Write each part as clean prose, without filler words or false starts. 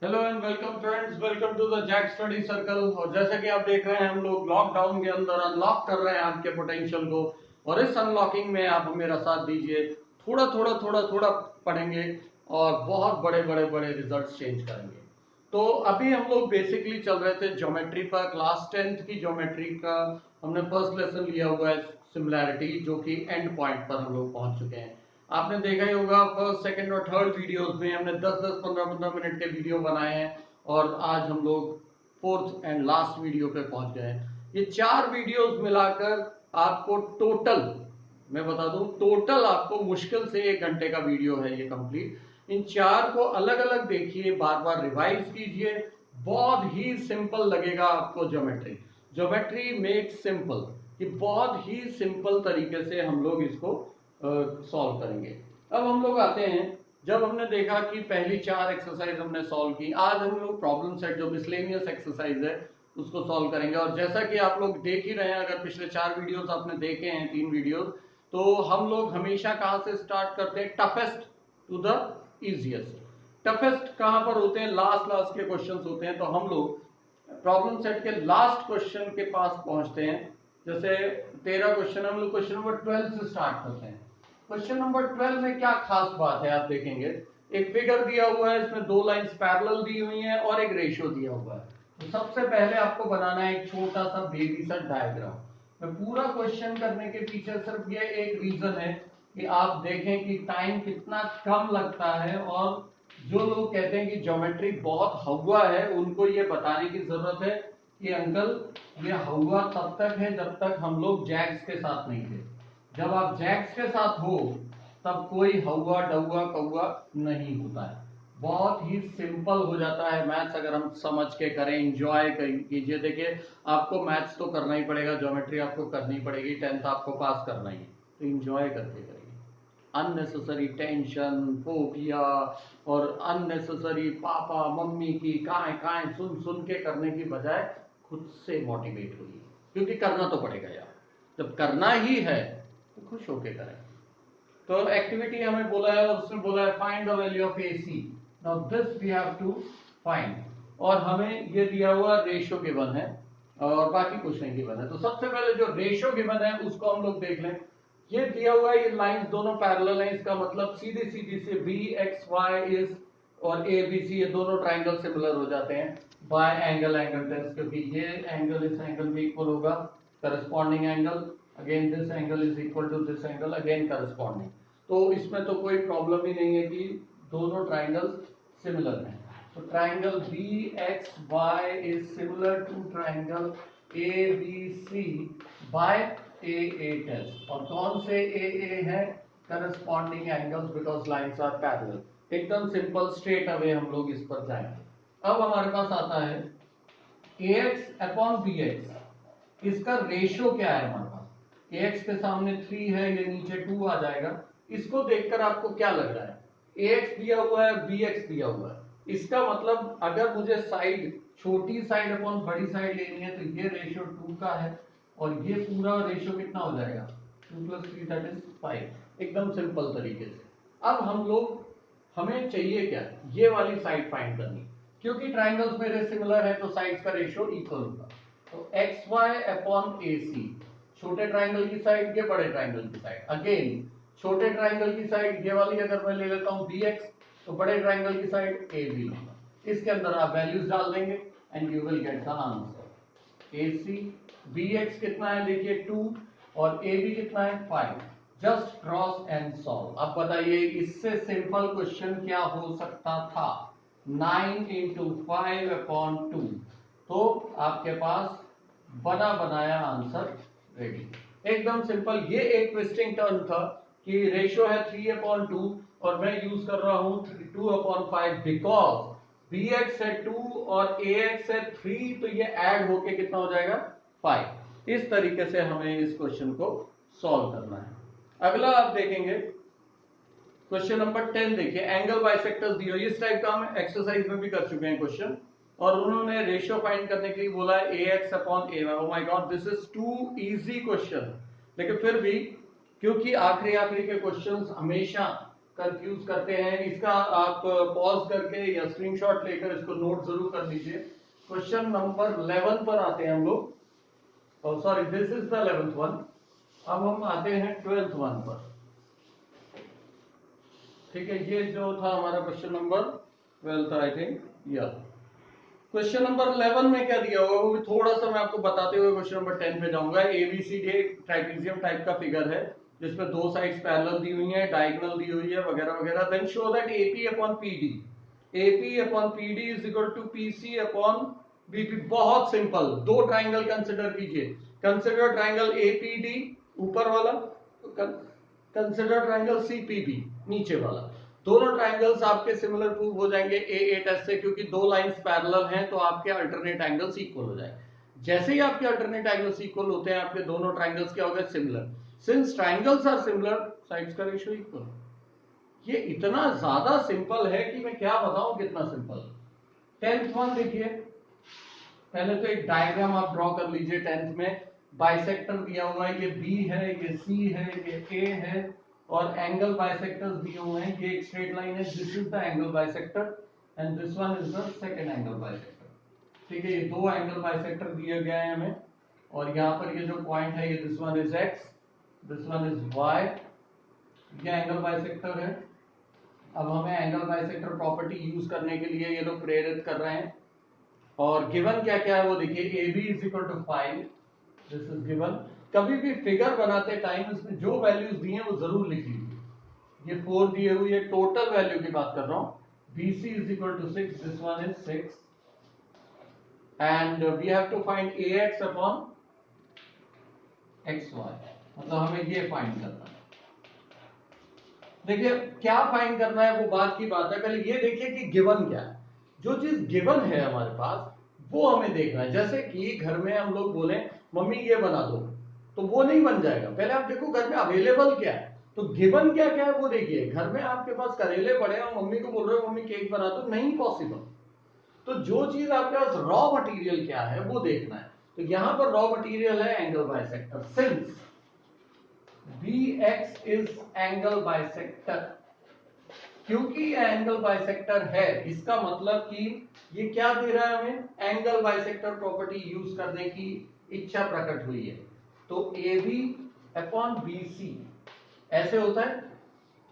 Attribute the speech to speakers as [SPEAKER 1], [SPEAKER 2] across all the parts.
[SPEAKER 1] Hello and welcome friends, welcome to the Jack study circle. और जैसा कि आप देख रहे हैं, हम लोग लॉकडाउन के अंदर अनलॉक कर रहे हैं आपके पोटेंशियल को। और इस अनलॉकिंग में आप मेरा साथ दीजिए। थोड़ा थोड़ा थोड़ा थोड़ा पढ़ेंगे और बहुत बड़े बड़े बड़े रिजल्ट्स चेंज करेंगे। तो अभी हम लोग बेसिकली चल रहे थे ज्योमेट्री पर। क्लास 10th की ज्योमेट्री का हमने फर्स्ट लेसन लिया हुआ है, सिमिलैरिटी, जो कि एंड पॉइंट पर हम लोग पहुंच चुके हैं। आपने देखा ही होगा, फर्स्ट सेकंड और थर्ड वीडियोस में हमने 10-10 15-15 मिनट के वीडियो बनाए हैं। और आज हम लोग फोर्थ एंड लास्ट वीडियो पे पहुंच गए हैं। ये 4 वीडियोस मिलाकर आपको टोटल, मैं बता दूं, टोटल आपको मुश्किल से 1 घंटे का वीडियो है ये कंप्लीट। इन 4 को अलग अलग देखिए, बार बार रिवाइज कीजिए। बहुत ही सिंपल लगेगा आपको ज्योमेट्री। ज्योमेट्री मेक्स सिंपल, कि बहुत ही सिंपल तरीके से हम लोग इसको सॉल्व करेंगे। अब हम लोग आते हैं, जब हमने देखा कि पहली 4 एक्सरसाइज हमने सॉल्व की, आज हम लोग प्रॉब्लम सेट जो मिसलेनियस एक्सरसाइज है उसको सॉल्व करेंगे। और जैसा कि आप लोग देख ही रहे हैं, अगर पिछले 4 वीडियोस आपने देखे हैं, 3 वीडियोस, तो हम लोग हमेशा कहां से स्टार्ट करते हैं? Toughest to the easiest. Toughest कहां पर होते हैं? लास्ट लास्ट के क्वेश्चंस होते हैं। तो हम लोग प्रॉब्लम सेट के लास्ट क्वेश्चन के पास पहुंचते हैं। जैसे 13 क्वेश्चन, हम लोग क्वेश्चन नंबर 12 से स्टार्ट करते हैं। क्वेश्चन नंबर 12 में क्या खास बात है आप देखेंगे। एक फिगर दिया हुआ है, इसमें 2 लाइंस पैरेलल दी हुई हैं और एक रेशियो दिया हुआ है। तो सबसे पहले आपको बनाना है एक छोटा सा बेबी सा डायग्राम। मैं पूरा क्वेश्चन करने के पीछे सिर्फ ये एक रीजन है कि आप देखें कि टाइम कितना कम लगता है। और जो लोग कहते हैं कि ज्योमेट्री बहुत हवा है, उनको ये बताने की जरूरत है कि अंकल, ये हवा तब तक है जब तक हम लोग जैक्स के साथ नहीं थे। जब आप जैक्स के साथ हो तब कोई हवा डवा कौवा नहीं होता है। बहुत ही सिंपल हो जाता है मैथ्स अगर हम समझ के करें, एंजॉय कीजिए। देखिए, आपको मैथ्स तो करना ही पड़ेगा, ज्योमेट्री आपको करनी पड़ेगी, 10th आपको पास करना ही है। तो एंजॉय करके करिए। अननेसेसरी टेंशन, फोबिया और अननेसेसरी पापा मम्मी की काए काए सुन सुन के करने की बजाय खुद से मोटिवेट होइए, क्योंकि करना तो पड़ेगा यार। जब करना ही है तो खुश होके करें। तो एक्टिविटी हमें बोला है, और उसमें बोला है find the value of AC। Now this we have to find. और हमें ये दिया हुआ रेशियो गिवन है और बाकी कुछ नहीं गिवन है। तो सबसे पहले जो रेशियो गिवन है उसको हम लोग देख लें। ये दिया हुआ है, ये लाइंस दोनों पैरेलल हैं, इसका मतलब सीधी सीधी से BXY इज और ABC, ये दोनों ट्राइंगल सिमिलर हो जाते हैं बाय एंगल एंगल टेस्ट, क्योंकि ये एंगल इस एंगल में इक्वल होगा, corresponding angle, again this angle is equal to this angle, again corresponding. तो इसमें तो कोई प्रॉब्लम ही नहीं है कि दोनों ट्राइंगल सिमिलर हैं। तो triangle BXY is similar to triangle ABC by AA test. और कौन से AA है? Corresponding angles, because lines are parallel. एकदम सिंपल, स्ट्रेट अवे हम लोग इस पर जाएंगे। अब हमारे पास आता है AX अपॉन BX। इसका रेशियो क्या है हमारे पास? AX के सामने 3 है, ये नीचे 2 आ जाएगा। इसको देखकर आपको क्या लग रहा है? AX दिया हुआ है, BX दिया हुआ है। इसका मतलब अगर मुझे साइड, छोटी साइड अपॉन बड़ी साइड लेनी है, तो ये रेशियो 2 का है और ये पूरा रेशियो कितना हो जाएगा? 2 + 3 दैट इज 5। एकदम सिंपल तरीके से। अब हम लोग, हमें चाहिए क्या? ये वाली साइड फाइंड करनी, क्योंकि ट्राइंगल्स मेरे सिमिलर है तो साइड्स का रेशियो इक्वल होगा। तो XY अपॉन AC, छोटे ट्राइंगल की साइड, ये बड़े ट्राइंगल की साइड। अगेन छोटे ट्राइंगल की साइड ये वाली अगर मैं ले लेता हूं BX, तो बड़े ट्राइंगल की साइड AB। इसके अंदर आप वैल्यूज डाल देंगे and you will get the answer. AC, BX कितना है देखिए 2, और AB कितना है 5। Just cross and solve. अब बताइए इससे सिंपल क्वेश्चन क्या हो सकता था? 9 इंटू 5 अपॉन 2। तो आपके पास बना बनाया आंसर रेडी। एकदम सिंपल। ये एक ट्विस्टिंग टर्न था कि रेशियो है 3/2 और मैं यूज कर रहा हूं 2/5, बिकॉज BX है 2 और AX है 3, तो ये ऐड होके कितना हो जाएगा? 5। इस तरीके से हमें इस क्वेश्चन को सॉल्व करना है। अगला आप देखेंगे क्वेश्चन नंबर 10। देखिए, एंगल बाइसेक्टर्स दिए, इस टाइप का हम एक्सरसाइज में भी कर चुके हैं क्वेश्चन। और उन्होंने रेशियो फाइंड करने के लिए बोला है AX upon AY। Oh my god, this is too easy question. लेकिन फिर भी, क्योंकि आखिरी आखिरी के क्वेश्चंस हमेशा कंफ्यूज करते हैं, इसका आप पॉज करके या स्क्रीनशॉट लेकर इसको नोट जरूर कर लीजिए। क्वेश्चन नंबर 11 पर आते हैं हम लोग, sorry this is the 11th one. अब हम आते हैं 12th वन पर। ठीक है, ये जो था हमारा क्वेश्चन नंबर 12 आई थिंक। या क्वेश्चन नंबर 11 में क्या दिया होगा वो भी थोड़ा सा मैं आपको बताते हुए क्वेश्चन नंबर 10 पे जाऊंगा। एबीसीडी एक ट्राइपीजियम टाइप का फिगर है जिसमें दो साइड्स पैरेलल दी हुई है, डायगोनल दी हुई है वगैरह वगैरह। Then show that AP upon PD, AP upon PD is equal to PC upon BP. बहुत सिंपल, दो ट्राइंगल कंसिडर कीजिए। कंसिडर ट्राइंगल एपीडी ऊपर वाला, कंसिडर ट्राइंगल सीपीबी नीचे वाला। दोनों ट्राइंगल्स आपके सिमिलर प्रूव हो जाएंगे ए टेस्ट से, क्योंकि दो लाइंस पैरेलल हैं तो आपके अल्टरनेट एंगल्स इक्वल हो जाएंगे। जैसे ही आपके अल्टरनेट एंगल्स इक्वल होते हैं आपके दोनों ट्राइंगल्स क्या हो गए, similar. Since triangles are similar, sides का रेशियो इक्वल। ये इतना ज्यादा सिंपल है कि मैं क्या बताऊं कितना सिंपल। 10th वन देखिए, पहले तो एक डायग्राम आप ड्रॉ कर लीजिए। 10th में बाइसेक्टर दिया हुआ है, ये बी है, ये सी है, ये ए है, और एंगल बाइसेक्टर्स दिए हुए हैं। ये एक स्ट्रेट लाइन है, this is the angle bisector and this one is the second angle bisector. ठीक है, ये दो एंगल बाइसेक्टर दिए गए हैं हमें, और यहाँ पर ये जो पॉइंट है ये this one is X, this one is Y. ये एंगल बाइसेक्टर है। अब हमें एंगल बाइसेक्टर प्रॉपर्टी यूज करने के लिए ये लोग प्रेरित कर रहे हैं। और गिवन क्या क्या है वो देखिए, A B is equal to 5, this is given. कभी भी फिगर बनाते टाइम इसमें जो वैल्यूज दी हैं वो जरूर लिख लीजिए। ये 4 दिए हुई है, टोटल वैल्यू की बात कर रहा हूं। BC is equal to 6, this one is 6, and we have to find AX upon XY, मतलब हमें ये फाइंड करना है। देखिए क्या फाइंड करना है वो बात की बात है, पहले ये देखिए कि गिवन क्या है। जो चीज गिवन है हमारे पास वो हमें देखना है। जैसे कि घर में हम लोग बोले मम्मी ये बना दो, तो वो नहीं बन जाएगा। पहले आप देखो घर में अवेलेबल क्या है, तो गिवन क्या क्या है वो देखिए। घर में आपके पास करेले पड़े हैं और मम्मी को बोल रहे हो मम्मी केक बना दो, नहीं पॉसिबल। तो जो चीज आपके पास रॉ मटेरियल क्या है वो देखना है। तो यहां पर रॉ मटेरियल है angle bisector. Since BX is angle bisector, क्योंकि ये एंगल बाइसेक्टर है इसका मतलब कि ये क्या दे रहा है हमें, एंगल बाइसेक्टर प्रॉपर्टी यूज करने की इच्छा प्रकट हुई है। तो AB अपॉन BC ऐसे होता है।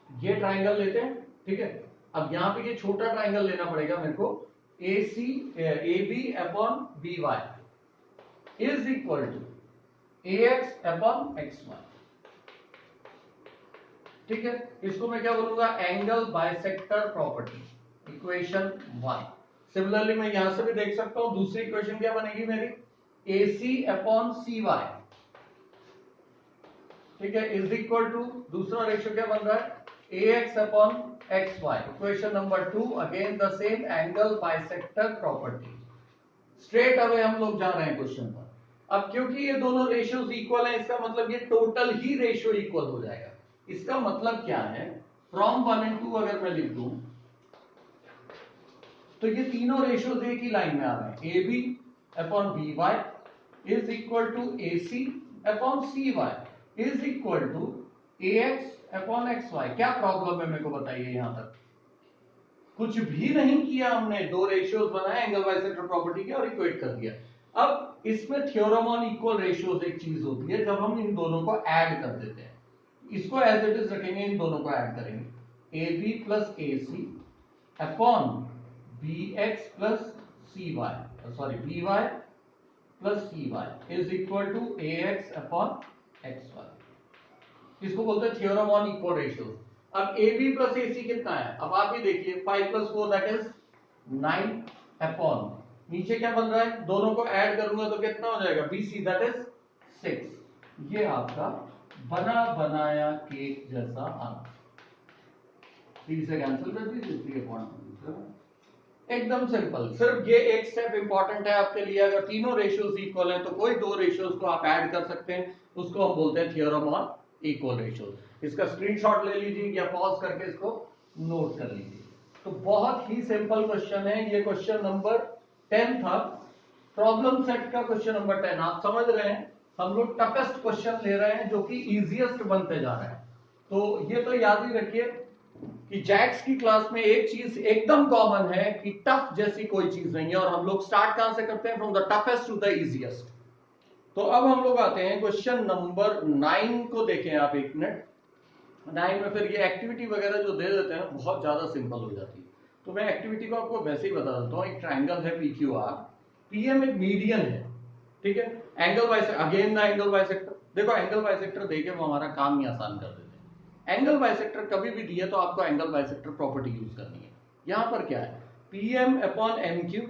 [SPEAKER 1] ये ट्राइंगल लेते हैं, ठीक है। अब यहां पे ये छोटा ट्राइंगल लेना पड़ेगा मेरे को। AB upon BY is equal to AX upon XY। ठीक है, इसको मैं क्या बोलूंगा, angle bisector property, equation 1। Similarly मैं यहां से भी देख सकता हूं, दूसरी इक्वेशन क्या बनेगी मेरी, AC अपॉन CY, ठीक है, इज इक्वल टू दूसरा रेशियो क्या बन रहा है, AX upon XY। Equation number 2 again the same angle bisector property. Straight away हम लोग जा रहे हैं क्वेश्चन पर। अब क्योंकि ये दोनों रेशियोज इक्वल हैं, इसका मतलब ये टोटल ही रेशियो इक्वल हो जाएगा। इसका मतलब क्या है, फ्रॉम 1 and 2 अगर मैं लिख दूं तो ये तीनों रेशियोज एक ही लाइन में आ रहे हैं। AB upon BY is equal to AC upon CY is equal to AX upon XY। क्या प्रॉब्लम है मेरे को बताइए, यहां तक कुछ भी नहीं किया हमने, दो रेशियोज बनाए एंगल बाइसेक्टर प्रॉपर्टी के और इक्वेट कर दिया। अब इसमें थ्योरम ऑन इक्वल रेशियोज एक चीज होती है, जब हम इन दोनों को ऐड कर देते हैं, इसको एज इट इज रखेंगे, इन दोनों को ऐड करेंगे। AB plus AC upon BX plus CY, sorry BY plus CY is equal to AX upon XY। इसको बोलते हैं थ्योरम ऑन इक्वल रेशियोज। अब AB प्लस AC कितना है, अब आप ही देखिए, 5 प्लस 4 दैट इज 9 अपॉन, नीचे क्या बन रहा है, दोनों को ऐड करूंगा तो कितना हो जाएगा, BC दैट इज 6। ये आपका बना बनाया केक जैसा आना। 3 से कैंसिल कर दीजिए, 3 अपॉन, एकदम सिंपल। सिर्फ ये एक स्टेप इंपॉर्टेंट है आपके लिए। अगर तीनों रेशियोज इक्वल है तो कोई दो रेशियोज को आप ऐड कर सकते हैं, उसको हम बोलते हैं थ्योरम ऑन इक्वल रेशियोज। इसका स्क्रीनशॉट ले लीजिए या पॉज करके इसको नोट कर लीजिए। तो बहुत ही सिंपल क्वेश्चन है ये, क्वेश्चन नंबर 10 था, प्रॉब्लम सेट का क्वेश्चन नंबर 10। आप समझ रहे हैं हम लोग टफेस्ट क्वेश्चन ले रहे हैं जो कि इजीएस्ट बनते जा रहे हैं। तो ये तो याद ही रखिए, कि जैक्स की क्लास में एक चीज एकदम कॉमन है कि टफ जैसी कोई चीज नहीं है, और हम लोग स्टार्ट कहां से करते हैं? From the toughest to the easiest. तो अब हम लोग आते हैं क्वेश्चन नंबर 9 को। देखें आप एक मिनट। 9 में फिर ये एक्टिविटी वगैरह जो दे देते हैं बहुत ज्यादा सिंपल हो जाती है, तो मैं एक्टिविटी को आपको वैसे ही बता देता हूँ। एक ट्राइंगल है PQR, PM एक मीडियन है, ठीक है। Angle bisector, again the angle bisector. देखो एंगल बाइसेक्टर देके वो हमारा काम ही आसान कर देते हैं। एंगल बाइसेक्टर कभी भी दिए तो आपको एंगल बाइसेक्टर प्रॉपर्टी यूज करनी है। यहां पर क्या है? PM upon MQ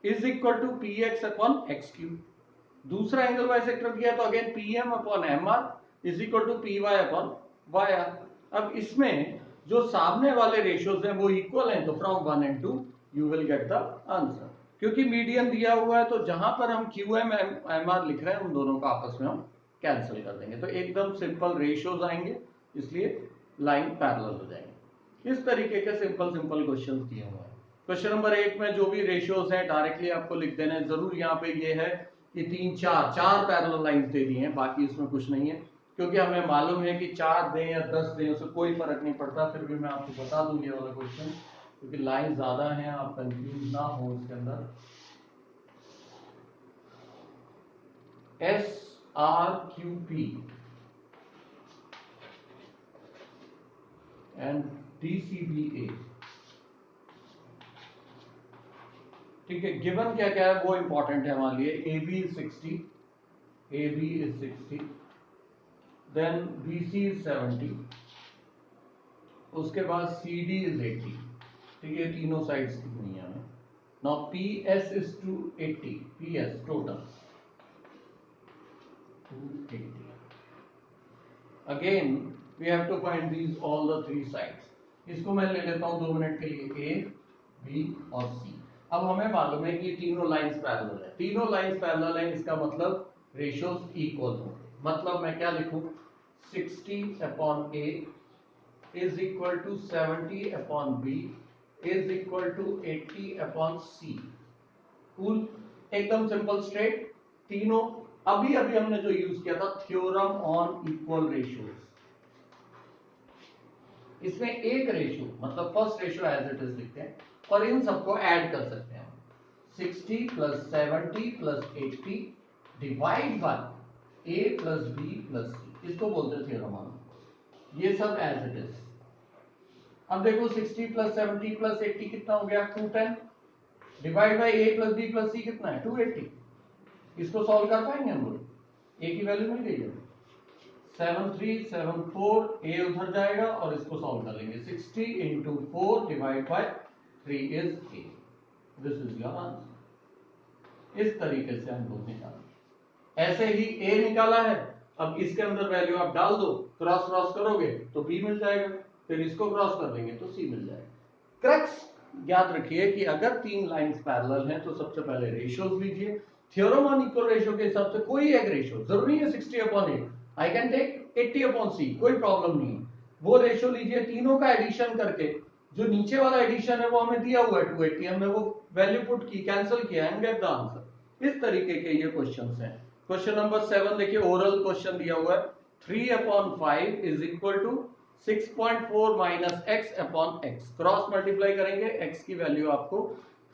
[SPEAKER 1] is equal to PX upon XQ। दूसरा एंगल बाइसेक्टर दिया तो again PM upon MR is equal to PY upon YR। अब इसमें जो सामने वाले रेशियोज हैं वो इक्वल हैं, तो from 1 and 2 you will get the answer. क्योंकि मीडियन दिया हुआ है तो जहां पर हम QM MR लिख रहे हैं उन दोनों का आपस में हम कैंसिल कर देंगे, तो एकदम सिंपल रेशियोज आएंगे, इसलिए लाइन पैरेलल हो जाएंगे। इस तरीके के सिंपल सिंपल क्वेश्चन दिए हुए हैं। क्वेश्चन नंबर 8 में जो भी रेशियोज हैं डायरेक्टली आपको लिख देने जरूर। यहाँ पे ये है कि 3 4 पैरेलल लाइंस दे दी हैं, बाकी इसमें कुछ नहीं है, क्योंकि हमें मालूम है कि 4 दें या 10 दें उससे कोई फर्क नहीं पड़ता। फिर भी मैं आपको बता दूं ये वाला क्वेश्चन, क्योंकि लाइन ज्यादा है, आप कंफ्यूज ना हो इसके अंदर। SRQP एंड DCBA, ठीक है। गिवन क्या क्या है वो इंपॉर्टेंट है हमारे लिए। AB is 60, AB is 60, then BC is 70, उसके बाद CD is 80, ठीक है। तीनों साइड्स कितनी है हमें। Now PS is 280, PS total 280। Again we have to find these all the 3 sides. इसको मैं ले लेता हूं 2 मिनट के लिए, A, B और C। अब हमें मालूम है कि तीनों लाइंस पैरेलल है, तीनों लाइंस पैरेलल है, इसका मतलब रेशियोज इक्वल होंगे। मतलब मैं क्या लिखूं? 60 upon A is equal to 70 upon B is equal to 80 upon C। Cool, एकदम सिंपल स्ट्रेट। तीनों अभी अभी हमने जो यूज किया था थ्योरम ऑन इक्वल रेशियोज, इसमें एक रेशियो मतलब first ratio as it is लिखते हैं और इन सबको ऐड कर सकते हैं। 60 plus 70 plus 80 divide by A plus B plus C, इसको बोलते हैं थ्योरम ऑन। ये सब एज इट इज। अब देखो 60 प्लस 70 प्लस 80 कितना हो गया? 210 divide by A plus B plus C कितना है? 280। इसको सॉल्व कर पाएंगे हम लोग? A की वैल्यू मिल गई है 7374, A उधर जाएगा और इसको सॉल्व कर लेंगे। 60 into 4 divide by 3 is A। This is your answer. इस तरीके से हम लोग निकालेंगे। ऐसे ही A निकाला है, अब इसके अंदर वैल्यू आप डाल दो, क्रॉस क्रॉस करोगे तो B मिल जाएगा, फिर इसको क्रॉस कर देंगे तो C मिल जाएगा। क्रक्स याद रखिए कि अगर 3 लाइंस पैरेलल हैं तो सबसे पहले रेशियोज लीजिए। थ्योरम ऑन इक्वल रेशियो के हिसाब से कोई एक रेशियो, जरूरी है 60 upon A, I can take 80 upon C, कोई प्रॉब्लम नहीं है। वो रेशियो लीजिए, तीनों का एडिशन करके जो नीचे वाला एडिशन है वो हमें दिया हुआ है 280, हमने वो वैल्यू पुट की, कैंसिल किया एंड गेट द आंसर। इस तरीके के ये क्वेश्चंस हैं। क्वेश्चन नंबर 7 देखिए, ओरल क्वेश्चन दिया हुआ है। 3 upon 5 is equal to 6.4 minus x upon x। Cross multiply करेंगे, x की वैल्यू आपको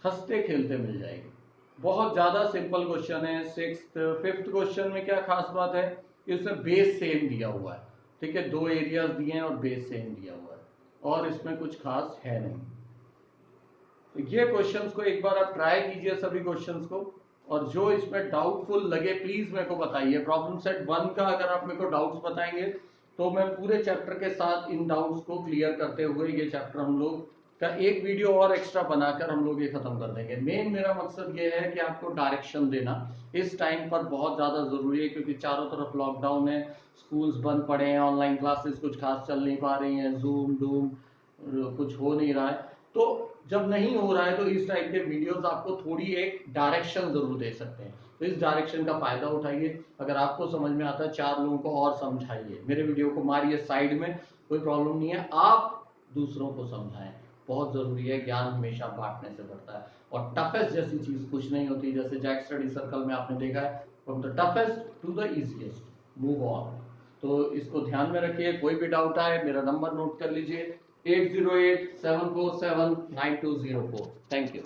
[SPEAKER 1] हंसते खेलते मिल जाएगी। बहुत ज्यादा सिंपल क्वेश्चन है। 5th क्वेश्चन में क्या खास बात है? इसमें बेस सेम दिया हुआ है, ठीक है। 2 एरियाज दिए हैं और बेस सेम दिया हुआ है, और इसमें कुछ खास है नहीं। तो ये क्वेश्चंस को एक बार आप ट्राई कीजिए सभी क्वेश्चंस को, और जो इसमें डाउटफुल लगे प्लीज मेरे को बताइए। प्रॉब्लम सेट 1 का अगर आप मेरे को डाउट्स बताएंगे तो मैं पूरे चैप्टर के साथ इन डाउट्स को क्लियर करते हुए ये चैप्टर हम लोग का एक वीडियो और एक्स्ट्रा बनाकर हम लोग ये खत्म कर देंगे। मेन मेरा मकसद ये है कि आपको डायरेक्शन देना इस टाइम पर बहुत ज्यादा जरूरी है, क्योंकि चारों तरफ लॉकडाउन है, स्कूल्स बंद पड़े हैं, ऑनलाइन क्लासेस कुछ खास चल नहीं पा रही हैं, जूम डूम कुछ हो नहीं रहा है। तो जब नहीं हो रहा है तो इस टाइप के वीडियोस आपको थोड़ी एक डायरेक्शन जरूर दे सकते हैं, तो इस डायरेक्शन का फायदा उठाइए। अगर आपको समझ में आता है 4 लोगों को और समझाइए, मेरे वीडियो को मारिए साइड में, कोई प्रॉब्लम नहीं है, आप दूसरों को समझाएं, बहुत जरूरी है। ज्ञान हमेशा बांटने से बढ़ता है, और टफेस्ट जैसी चीज कुछ नहीं होती। जैसे जैक स्टडी सर्कल में आपने देखा है, from the toughest to the easiest move on. तो इसको ध्यान में रखिए। कोई भी डाउट आए मेरा नंबर नोट कर लीजिए 808-747-9204. Thank you.